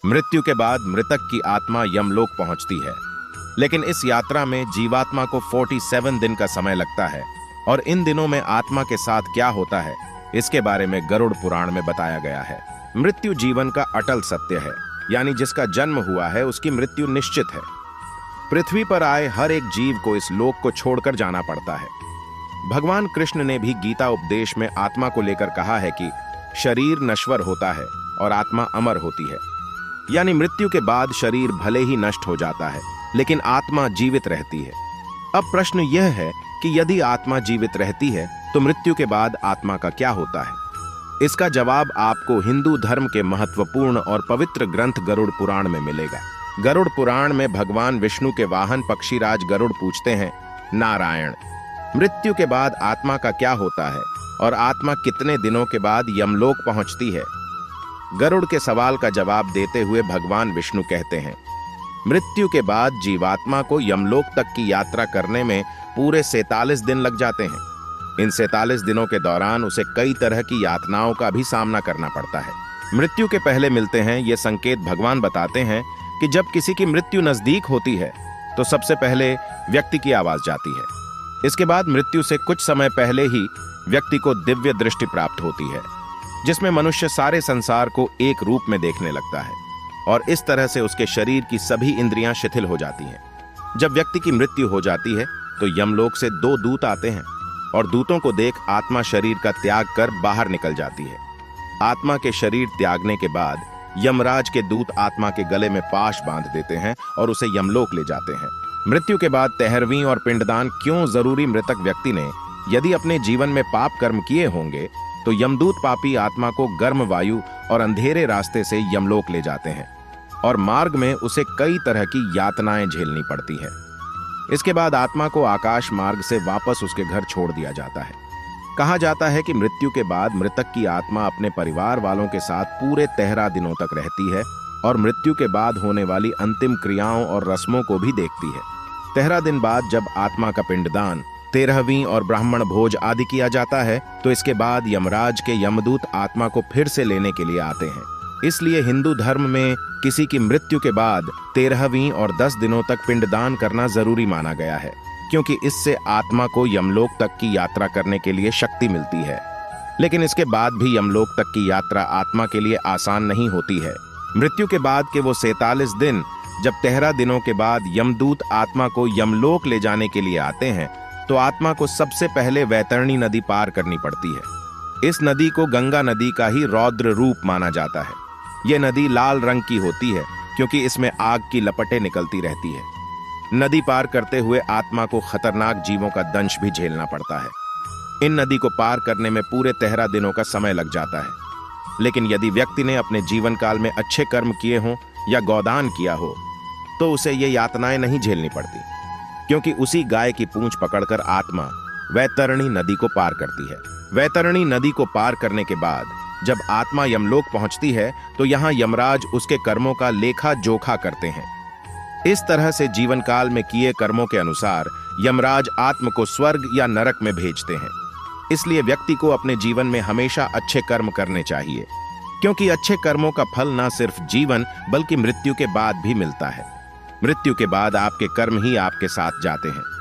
मृत्यु के बाद मृतक की आत्मा यमलोक पहुंचती है, लेकिन इस यात्रा में जीवात्मा को 47 दिन का समय लगता है। और इन दिनों में आत्मा के साथ क्या होता है, इसके बारे में गरुड़ पुराण में बताया गया है। मृत्यु जीवन का अटल सत्य है, यानी जिसका जन्म हुआ है उसकी मृत्यु निश्चित है। पृथ्वी पर आए हर एक जीव को इस लोक को छोड़कर जाना पड़ता है। भगवान कृष्ण ने भी गीता उपदेश में आत्मा को लेकर कहा है कि शरीर नश्वर होता है और आत्मा अमर होती है, यानी मृत्यु के बाद शरीर भले ही नष्ट हो जाता है, लेकिन आत्मा जीवित रहती है। अब प्रश्न यह है कि यदि आत्मा जीवित रहती है तो मृत्यु के बाद आत्मा का क्या होता है। इसका जवाब आपको हिंदू धर्म के महत्वपूर्ण और पवित्र ग्रंथ गरुड़ पुराण में मिलेगा। गरुड़ पुराण में भगवान विष्णु के वाहन पक्षीराज गरुड़ पूछते हैं, नारायण, मृत्यु के बाद आत्मा का क्या होता है और आत्मा कितने दिनों के बाद यमलोक पहुंचती है। गरुड़ के सवाल का जवाब देते हुए भगवान विष्णु कहते हैं, मृत्यु के बाद जीवात्मा को यमलोक तक की यात्रा करने में पूरे 47 दिन लग जाते हैं। इन 47 दिनों के दौरान उसे कई तरह की यातनाओं का भी सामना करना पड़ता है। मृत्यु के पहले मिलते हैं ये संकेत भगवान बताते हैं कि जब किसी की मृत्यु नजदीक होती है तो सबसे पहले व्यक्ति की आवाज जाती है। इसके बाद मृत्यु से कुछ समय पहले ही व्यक्ति को दिव्य दृष्टि प्राप्त होती है, जिसमें मनुष्य सारे संसार को एक रूप में देखने लगता है और इस तरह से उसके शरीर की सभी इंद्रियां शिथिल हो जाती हैं। जब व्यक्ति की मृत्यु हो जाती है तो यमलोक से 2 दूत आते हैं और दूतों को देख आत्मा शरीर का त्याग कर बाहर निकल जाती है। आत्मा के शरीर त्यागने के बाद यमराज के दूत आत्मा के गले में पाश बांध देते हैं और उसे यमलोक ले जाते हैं। मृत्यु के बाद 13वीं और पिंडदान क्यों जरूरी? मृतक व्यक्ति ने यदि अपने जीवन में पाप कर्म किए होंगे तो यमदूत पापी आत्मा को गर्म वायु और अंधेरे रास्ते से यमलोक ले जाते हैं और मार्ग में उसे कई तरह की यातनाएं झेलनी पड़ती है। इसके बाद आत्मा को आकाश मार्ग से वापस उसके घर छोड़ दिया जाता है। कहा जाता है कि मृत्यु के बाद मृतक की आत्मा अपने परिवार वालों के साथ पूरे 13 दिनों तक रहती है और मृत्यु के बाद होने वाली अंतिम क्रियाओं और रस्मों को भी देखती है। 13 दिन बाद जब आत्मा का पिंडदान, 13वीं और ब्राह्मण भोज आदि किया जाता है तो इसके बाद यमराज के यमदूत आत्मा को फिर से लेने के लिए आते हैं। इसलिए हिंदू धर्म में किसी की मृत्यु के बाद 13वीं और 10 दिनों तक पिंडदान करना जरूरी माना गया है, क्योंकि इससे आत्मा को यमलोक तक की यात्रा करने के लिए शक्ति मिलती है। लेकिन इसके बाद भी यमलोक तक की यात्रा आत्मा के लिए आसान नहीं होती है। मृत्यु के बाद के वो 47 दिन, जब 13 दिनों के बाद यमदूत आत्मा को यमलोक ले जाने के लिए आते हैं तो आत्मा को सबसे पहले वैतरणी नदी पार करनी पड़ती है। इस नदी को गंगा नदी का ही रौद्र रूप माना जाता है। यह नदी लाल रंग की होती है क्योंकि इसमें आग की लपटें निकलती रहती है। नदी पार करते हुए आत्मा को खतरनाक जीवों का दंश भी झेलना पड़ता है। इन नदी को पार करने में पूरे 13 दिनों का समय लग जाता है। लेकिन यदि व्यक्ति ने अपने जीवन काल में अच्छे कर्म किए हों या गोदान किया हो तो उसे ये यातनाएं नहीं झेलनी पड़ती, क्योंकि उसी गाय की पूंछ पकड़कर आत्मा वैतरणी नदी को पार करती है। वैतरणी नदी को पार करने के बाद जब आत्मा यमलोक पहुंचती है तो यहाँ यमराज उसके कर्मों का लेखा जोखा करते हैं। इस तरह से जीवन काल में किए कर्मों के अनुसार यमराज आत्मा को स्वर्ग या नरक में भेजते हैं। इसलिए व्यक्ति को अपने जीवन में हमेशा अच्छे कर्म करने चाहिए, क्योंकि अच्छे कर्मों का फल न सिर्फ जीवन बल्कि मृत्यु के बाद भी मिलता है। मृत्यु के बाद आपके कर्म ही आपके साथ जाते हैं।